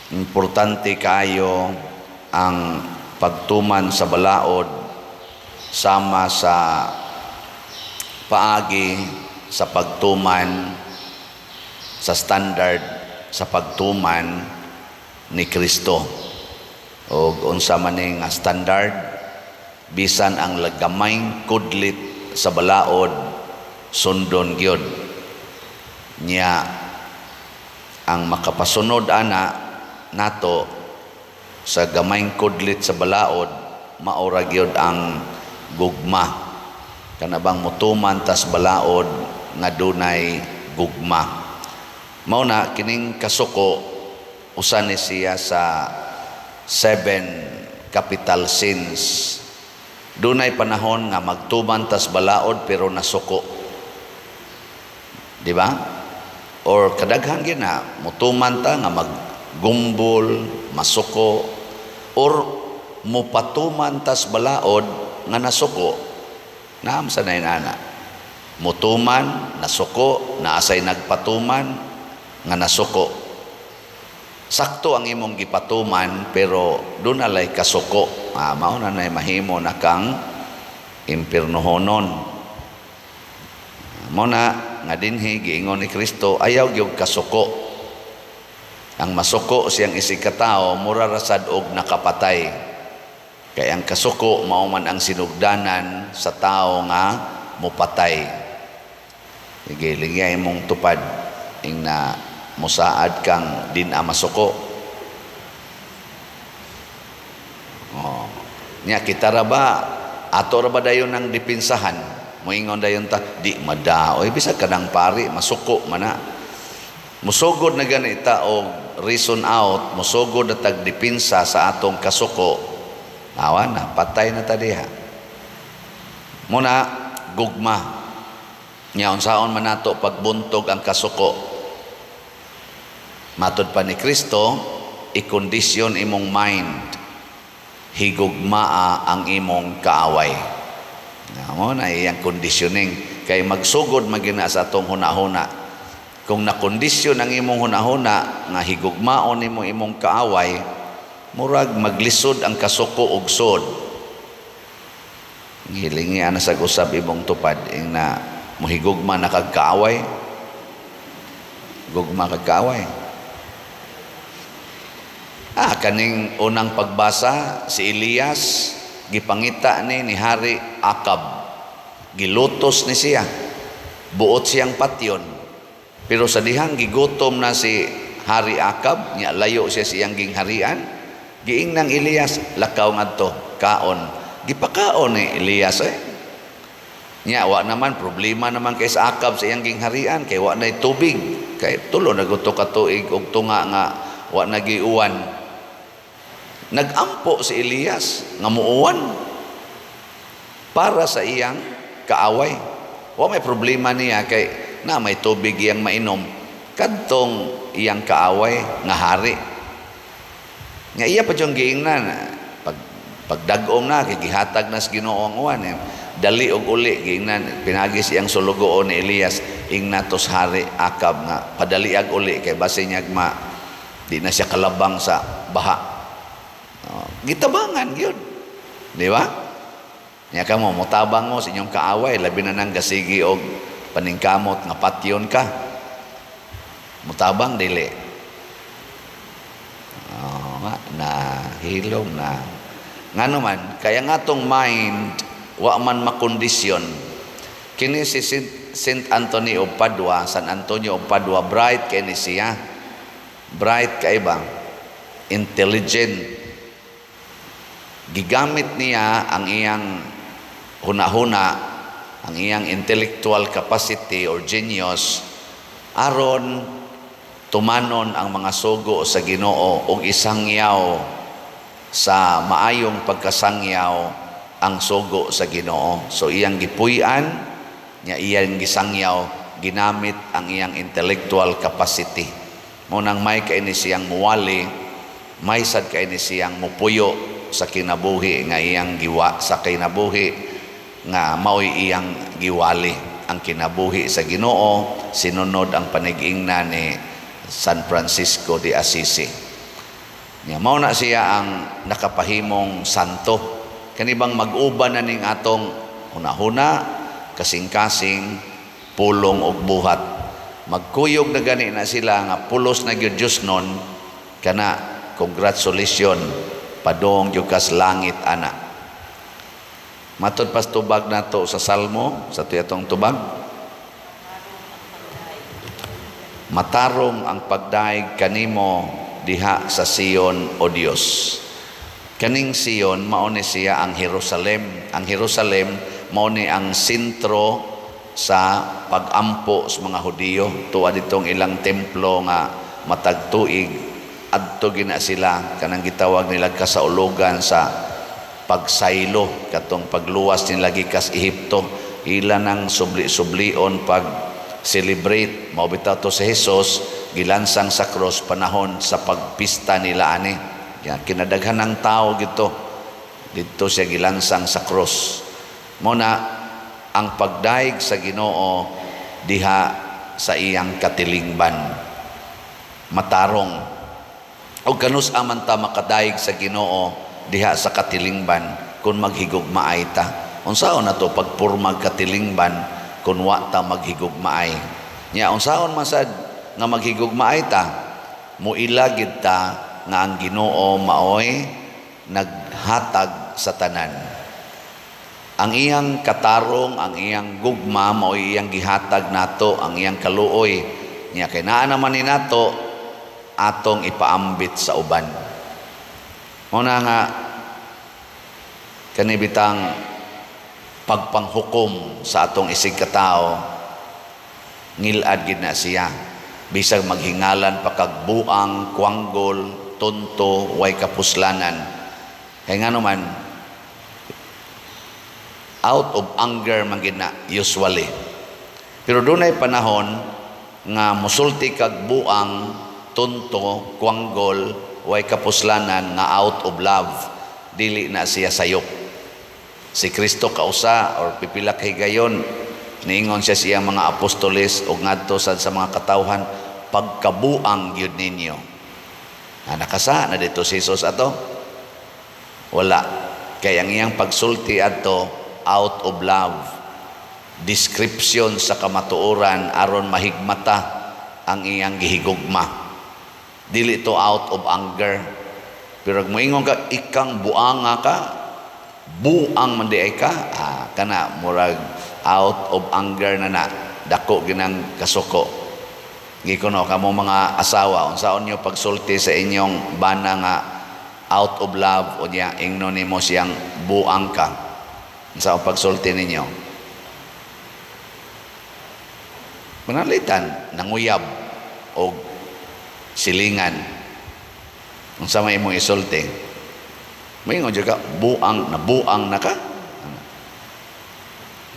Importante kayo ang pagtuman sa balaod sama sa paagi sa pagtuman sa standard sa pagtuman ni Kristo. O unsa man nga standard, bisan ang lagamayng kudlit sa balaod sundon gyud niya. Ang makapasunod ana nato sa gamayng kudlit sa balaod maura gyud ang gugma. Kanabang mutuman tas balaod nga dunay gugma. Mao na kining kasuko usa ni siya sa 7 capital sins. Dunay panahon nga magtuman tas balaod pero nasuko, di ba? Or kadaghan gina mutuman ta nga maggumbol, masuko, or mupatuman tas balaod nga nasuko. Naam sa nainana mutuman, nasuko, naasay nagpatuman nga nasuko. Sakto ang imong gipatuman pero doon alay kasuko. Mao na nay mahimo na kang impirnohonon. Mao na nga dinhi giingon ni Kristo, ayaw gyud kasuko. Ang masuko siyang isig katao mura rasad og nakapatay. Kaya ang kasuko mao man ang sinugdanan sa tao nga mupatay. Ligay imong tupad ing na musaad kang din masuko. Nya kita ra ba ato ra ba dayon ang dipinsahan? Moingon dayon ta di madaoy bisag kadang pari masuko man na. Musugod na ganita og reason out, musugod na tagdipinsa sa atong kasuko. Awan na patay na ta diha. Muna gugma. Nya unsaon man nato pagbuntog ang kasuko? Matod pa ni Kristo, i-kondisyon imong mind, higugmaa ang imong kaaway. Mo na iyang conditioning kay magsugod magina sa atong hunahuna. Kung nakondisyon ang imong hunahuna nga higugmaon nimo imong kaaway, murag maglisod ang kasuko og sod. Gilingi ana sa usab imong tupad ing na mohigugma na kag kaaway. Gugma kag kaaway. Kaning unang pagbasa si Elias gipangita ni Hari Akab. Gilutos ni siya. Buot siyang patyon. Pero sa dihang gigutom na si Hari Akab, nya layo siya siyang gingharian, giingnang Elias lakaw ngadto kaon. Gipakaon ni Elias nya wa naman problema naman kay sa Akab sa iyang gingharian kay wa nay tubig. Kay tulo na guto ka tuig og tunga nga wa nagiuwan. Nagampo si Elias nga muuwan para sa iyang kaaway. Wa may problema niya kay na may tubig iyang mainom kadtong iyang kaaway nga hari. Nga iya pa jung giingnan pagdag-om na kay gihatag na sa Ginoo ang uwan. Dali og uli giingnan pinagis iyang sulugoon ni Elias ingnatos Hari Akab nga padaliag uli kay base niya di na siya kalabang sa baha. Gitabangan yun, di ba? Nya ka mo mutabang mo sa inyong kaaway labi na nang gasigi og paningkamot nga patyon ka. Mutabang dili. Na hilom na. Ngano man kaya ngatong mind wa man makondisyon. Kini si Saint Anthony of Padua, San Antonio of Padua, bright kay ni siya. Bright kay ba? Intelligent. Gigamit niya ang iyang hunahuna, ang iyang intellectual capacity or genius aron tumanon ang mga sugo sa Ginoo ug isangyaw sa maayong pagkasangyaw ang sugo sa Ginoo. So iyang gipuy-an nya iyang gisangyaw ginamit ang iyang intellectual capacity. Munang may kaini siyang muwali, may sad kaini siyang mupuyo sa kinabuhi nga iyang giwa sa kinabuhi nga mao'y iyang giwali ang kinabuhi sa Ginoo sinunod ang panigingna ni San Francisco de Assisi. Nya mao na siya ang nakapahimong santo. Kanibang mag-uban na ning atong hunahuna, kasing-kasing, pulong ug buhat. Magkuyog na gani na sila nga pulos na gyud Dios nun, kana congratulations, padong gyud kas langit ana. Matod pas tubag nato sa Salmo, sa tuyatong tubag. Matarong ang pagdaig kanimo diha sa Sion, o Dios. Kaning Sion mao ni siya ang Jerusalem. Ang Jerusalem mao ni ang sentro sa pagampo sa mga Hudiyo. Tuwa ditong ilang templo nga matag tuig adto gina sila kanang gitawag nila kasaulugan sa pagsaylo, katong pagluwas nila gikas Ehipto. Ila nang subli-sublion pag celebrate mao bitaw to si Jesus gilansang sa cross panahon sa pagpista nila ani. Yan kinadaghan ng tao dito siya gilansang sa cross. Mo na ang pagdaig sa Ginoo diha sa iyang katilingban. Matarong o kanus aman ta makadaig sa Ginoo diha sa katilingban kung maghigugmaay ta. Unsaon na to pagpurmag katilingban kung wa ta maghigugmaay? Nya unsaon man sad nga maghigugmaay ta? Muilagid ta nga ang Ginoo maoy naghatag sa tanan. Ang iyang katarong, ang iyang gugma maoy iyang gihatag nato, ang iyang kaluoy. Nya kay naa naman ni nato atong ipaambit sa uban. Muna nga kanibitang pagpanghukom sa atong isig katao, ngilad gid na siya. Bisag maghingalan pa kag buang, kuanggol, tonto, way kapuslanan. Kaya nga naman, out of anger man gid na usually. Pero dunay panahon nga musulti kag buang, tonto, kuanggol, way kapuslanan nga out of love, dili na siya sayop. Si Kristo kausa or pipila kay gayon, niingon siya siyang mga apostoles o ngadto sa mga katawhan, pagkabuang gyud ninyo. Nakasa na dito si Jesus ato? Wala. Kaya ang iyang pagsulti ato out of love, description sa kamatuoran aron mahigmata ang iyang gihigugma. Dili to out of anger. Pero moingon ka ikang buanga ka, buang man di ay ka, kana murag out of anger na dako ginang kasuko. Gikuno kamo mga asawa, unsaon niyo pagsulti sa inyong bana nga out of love o niya ingno nimo siyang buang ka. Unsaon pagsulti ninyo? Manalitan nanguyab o silingan. Unsa may imong isulti? Moingon juga buang na ka.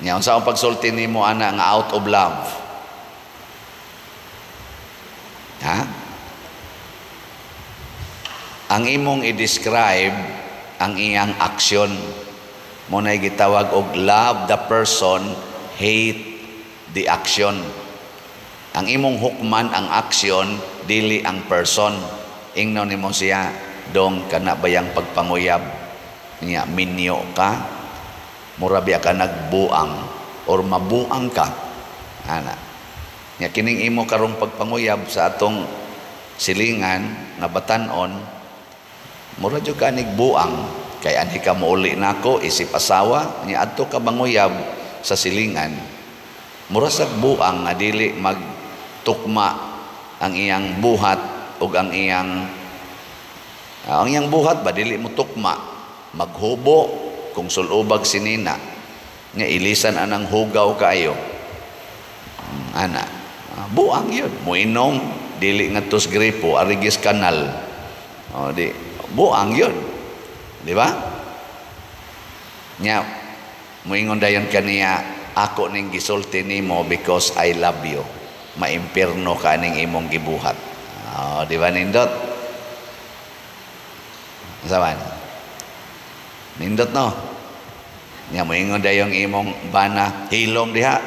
Nya unsa ang pagsulti nimo ana nga out of love? Ha? Ang imong i-describe ang iyang aksyon. Mo na gitawag og love the person, hate the action. Ang imong hukman ang aksyon, dili ang person. Ingnon nimo siya, dong kana bayang pagpanguyab niya, minyo ka, murabi ka nagbuang or mabuang ka. Ana. Nya kining imo karong pagpanguyab sa atong silingan nga batan-on, mura jud ka nigbuang kay anhi ka mouli nako isip asawa nya adto ka banguyab sa silingan. Mura sa buang nga dili magtukma ang iyang buhat ug ang iyang buhat ba dili mo tukma, maghubo kung sulubag sinina nga ilisan anang hugaw kaayo. Ana buang yun, muinom dili ngadtos gripo arigis kanal, di buang yun, di ba? Nya muingon dayon kaniya, ako ning gisulti nimo because I love you. Maimpirno ka ning imong gibuhat. Di ba nindot? Saban? Nindot no? Nya moingon dayon imong bana, hilom diha,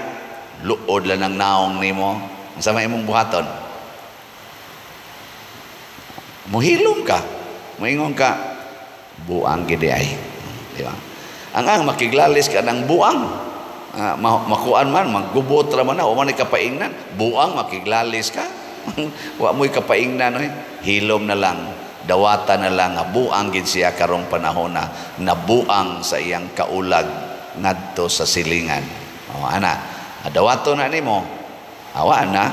luod lang ng naong nimo. Sa may imong buhaton, muhilom ka Moingon ka, buang gid ay. Di ba? Ang makiglalis ka ng buang. Makuan man, maggubot raman na, o man kapaingnan, buang makiglalis ka. Wa mo'y kapaingnan, hilom na lang, dawata na lang, buang gid siya karong panahon na nabuang sa iyang kaulag ngadto sa silingan. O ana, dawato na nimo, awa na,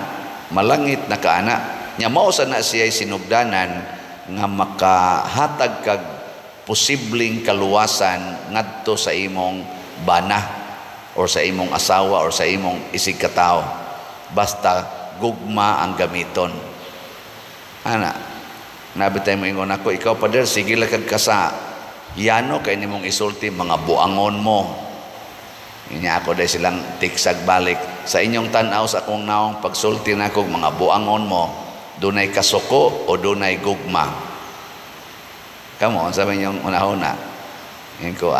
malangit na kaana, nya mao sa na siya sinugdanan nga makahatag kag posibleng kaluwasan ngadto sa imong bana or sa imong asawa or sa imong isig katao, basta gugma ang gamiton. Ana, nabitay mo ingon ako, ikaw pader, sige lakad ka sa yano kay nimong isulti mga buangon mo. Inya ako dahil silang tiksag balik. Sa inyong tanaw sa akong naong pagsulti na akong mga buangon mo, dunay kasuko o dunay gugma? Kamo, sabi niyong una-una. Yan ko,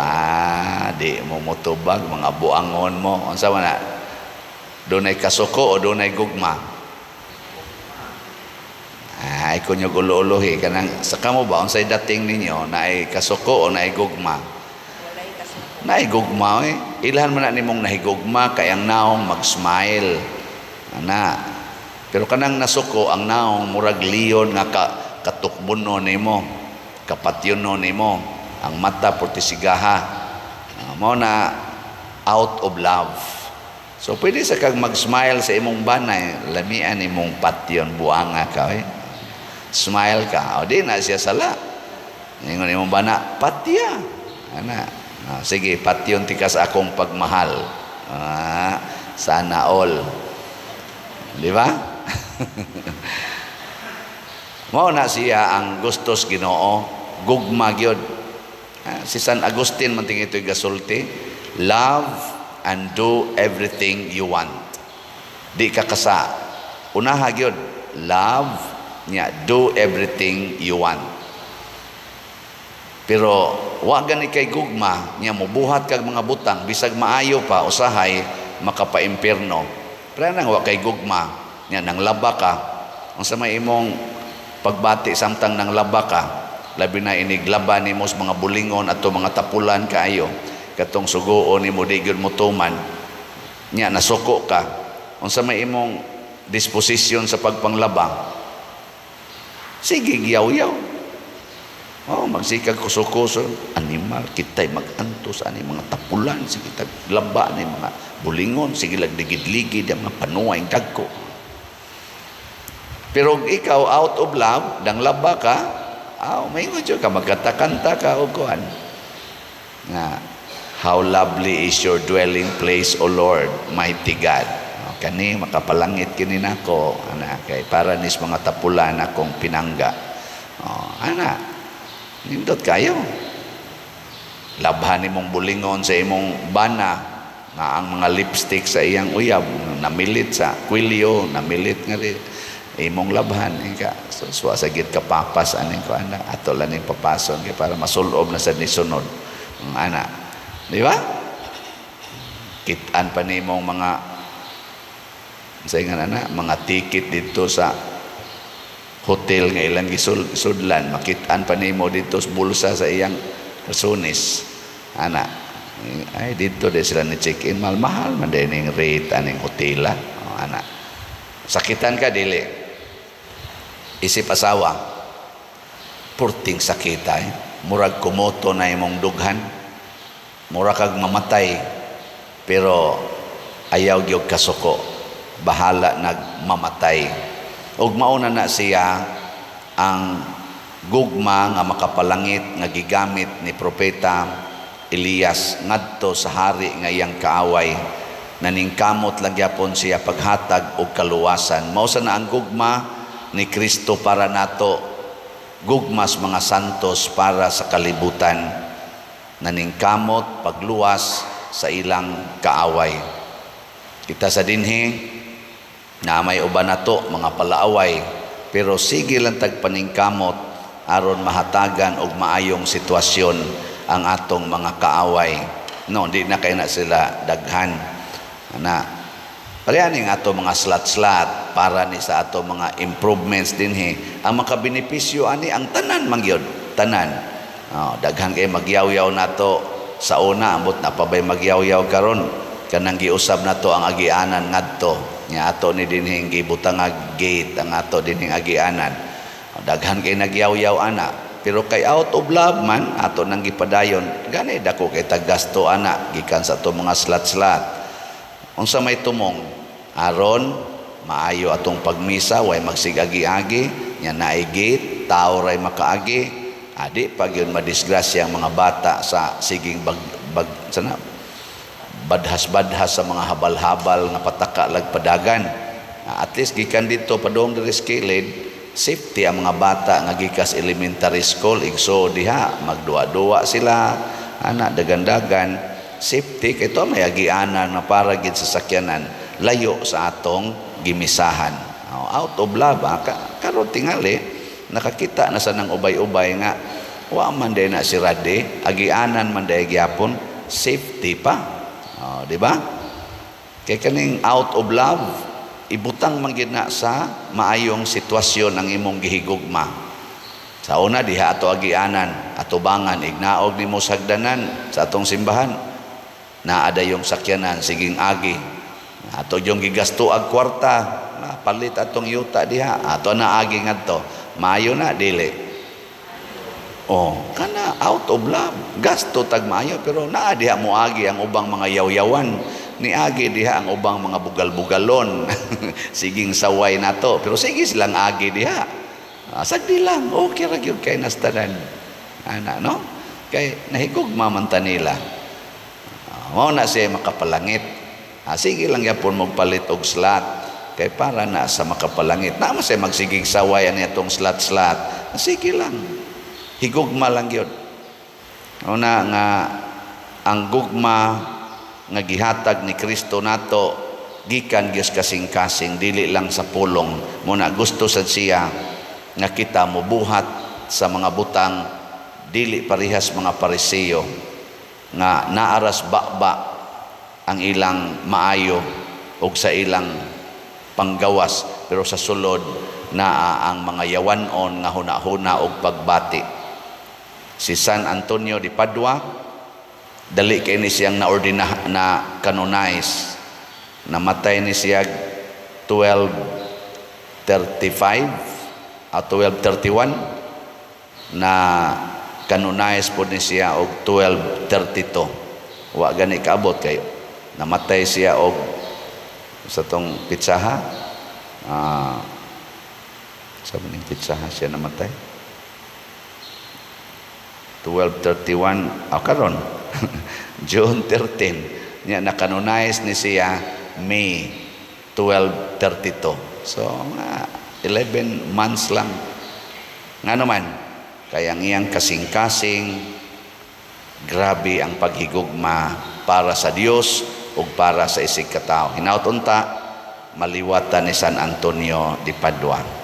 di mo mutubag, mga buangon mo. Unsa man na, dunay kasuko o dunay gugma? Ay, kunyo gulo-ulohi. Kanang, sa kamo ba, unsay dating ninyo, naay kasuko o naay gugma? Naay gugma, Ilhan man na nimong nahigugma, kay ang naong mag-smile. Ana. Pero kanang nasuko, ang naong murag liyon nga katukbuno nimo, kapatyono nimo. Ang mata purtisigaha, mo na out of love. So pwede sa kag mag-smile sa imong banay, lamian imong patyon, buanga ka, smile ka, o di na siya sala. Ingon imong bana, patya. Ana, sige, patyon ti ka sa akong pagmahal. Sana all. Di ba? Mao na siya ang gustos Ginoo, gugma gyud. Si San Agustin man tingin ito'y gasulti, love and do everything you want. Di ka kasa. Unaha gyud, love niya, do everything you want. Pero wa gani kay gugma niya, mubuhat kag mga butang, bisag maayo pa, usahay, makapaimpirno. Pero nang wa kay gugma niya, nang laba ka, ang sa may imong pagbati samtang nang laba ka, labi na iniglaban ni mo sa mga bulingon at mga tapulan kaayo, katong sugoon ni mo di gyud mo tuman nya, nasuko ka, unsa may imong disposisyon sa pagpanglaba, sige giyaw-yaw, magsikag kuso-kuso, animal kitay magantos ani mga tapulan, sige taglaba ni mga bulingon, sige lagligid-ligid ang mga panuway dagko. Pero ikaw out of love, dang laba ka, may ngudyo ka, magkatakanta ka o kuhan. How lovely is your dwelling place, O Lord, mighty God. Kani, makapalangit kini nako, ana, kay para nis mga tapulan akong pinangga. Ana, nindot kayo. Labhan imong bulingon sa imong bana, nga ang mga lipstick sa iyang uyab, namilit sa kwilyo, namilit nga rin. Imong labhan ka, so sagit ka papas aning ko ana, ato lang ning papason kay para masulob na sa nisunod ang ana, di ba? Kitaan pa nimong mga nga na mga ticket dito sa hotel nga ilang gisudlan, makitaan pa nimo dito sa bulsa sa iyang kasunis ana, ay dito de sila ni check in, mahal man din ning rate aning hotela, ana, sakitan ka dili. Isip asawa, purting sakita, murag kumoto na imong dughan, murag kag mamatay, pero ayaw gyud kasuko, bahala nagmamatay. Ug mauna na siya ang gugma nga makapalangit nga gigamit ni propeta Elias ngadto sa hari nga iyang kaaway, naningkamot lang gyapon siya paghatag og kaluwasan. Mao sa na ang gugma ni Kristo para nato, gugmas mga santos para sa kalibutan, naningkamot pagluwas sa ilang kaaway. Kita sa dinhi na may uban nato mga palaaway, pero sige lang tagpaningkamot aron mahatagan og maayong sitwasyon ang atong mga kaaway. No, di na kay na sila daghan. Ana, parehaning ato mga slat-slat para ni sa ato mga improvements dinhi, ang makabenepisyo ani ang tanan mangyod. tanan. Daghang kay magyaw-yaw nato sa una, ambot na pa ba'y magyaw-yaw karon, kanang giusab nato ang agianan ngadto nya ato ni dinhing gibutang gate ang ato dinhing agianan. Daghan kay nagyaw-yaw ana, pero kay out of love man ato nang gipadayon gani dako kay taggasto ana gikan sa ato mga slat-slat. Unsa may tumong aron maayo atong pagmisa way magsigagi-agi nya naay gate, tao ray makaagi. Adi pag yun madisgrasya ang mga bata sa siging badhas-badhas sa mga habal-habal nga pataka lagpadagan. At least gikan dito padong diri skilid safety ang mga bata nga gikas elementary school igso diha magduwa-duwa sila ana dagan-dagan safety kay to may agianan na para gid sa sakyanan layo sa atong gimisahan. Out of love karon tingali nakakita na sa nang ubay-ubay nga wa man day na si Rade agianan man day gyapon safety pa. Di ba? Kay kaning out of love ibutang man gid na sa maayong sitwasyon ang imong gihigugma. Sa una diha ato agianan atubangan ignaog nimo sagdanan sa atong simbahan naa dayong sakyanan siging agi ato yung gigasto ag kwarta palit atong yuta diha ato na agi ngadto maayo na dili. Kana out of love gasto tag maayo pero naa diha moagi ang ubang mga yaw-yawan ni agi diha ang ubang mga bugal-bugalon siging saway nato pero sige silang agi diha sagdi lang okay ra gyud kay nastadan ana no kay nahigugma man ta nila mao na siya makapalangit sige lang yapon magpalit og slat kay para na sa makapalangit na masay magsigig saway ani atong slat-slat sige lang higugma lang yun. Una nga ang gugma nga gihatag ni Kristo nato gikan gyud kasing-kasing dili lang sa pulong muna gusto sad siya nga kita mobuhat sa mga butang dili parehas mga Pariseo nga naaras bakba ang ilang maayo ug sa ilang panggawas pero sa sulod naa ang mga yawanon nga huna-huna og pagbati. Si San Antonio de Padua dali kay ni siyang naordina na canonize namatay ni siya 1235 at 1231 na canonize po ni siya og 1232 wa gani kaabot kayo namatay siya og sa tong pitsaha sa maning pitsaha siya namatay 1231 karon June 13 niya na-canonize ni siya May 1232 so 11 months lang nga naman kaya ang iyang kasing-kasing grabe ang paghigugma para sa Dios ug para sa isig katao hinaut unta maliwatan ni San Antonio de Padua.